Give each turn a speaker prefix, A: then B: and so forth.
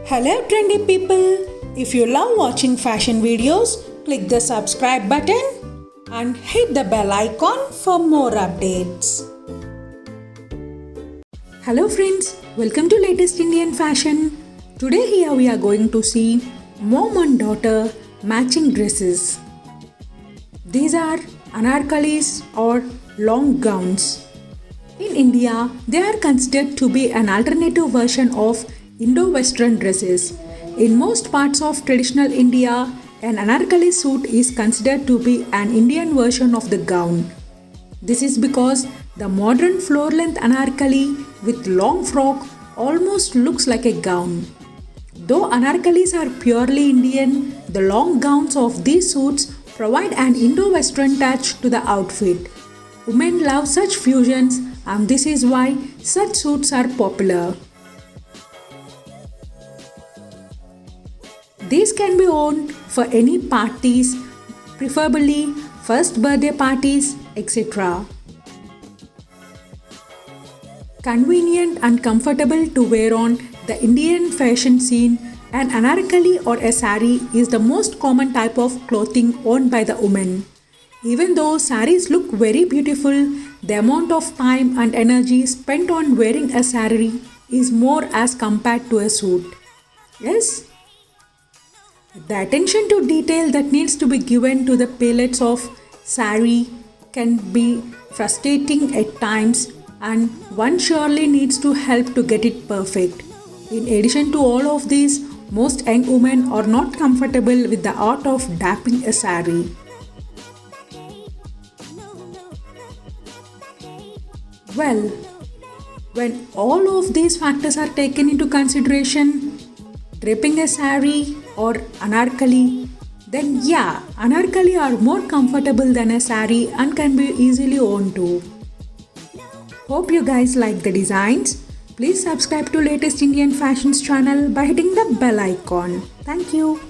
A: Hello trendy people! If you love watching fashion videos, click the subscribe button and hit the bell icon for more updates. Hello friends, welcome to latest Indian fashion. Today here we are going to see mom and daughter matching dresses. These are anarkalis or long gowns. In India, they are considered to be an alternative version of Indo-Western dresses. In most parts of traditional India, an anarkali suit is considered to be an Indian version of the gown. This is because the modern floor-length anarkali with long frock almost looks like a gown. Though anarkalis are purely Indian, the long gowns of these suits provide an Indo-Western touch to the outfit. Women love such fusions, and this is why such suits are popular. These can be worn for any parties, preferably first birthday parties, etc. Convenient and comfortable to wear on the Indian fashion scene, an anarkali or a sari is the most common type of clothing worn by the women. Even though saris look very beautiful, the amount of time and energy spent on wearing a sari is more as compared to a suit. Yes? The attention to detail that needs to be given to the palettes of sari can be frustrating at times, and one surely needs to help to get it perfect. In addition to all of these, most young women are not comfortable with the art of dapping a sari. Well, when all of these factors are taken into consideration, draping a sari or anarkali, then yeah, anarkali are more comfortable than a sari and can be easily worn too. Hope you guys like the designs. Please subscribe to latest Indian fashions channel by hitting the bell icon. Thank you.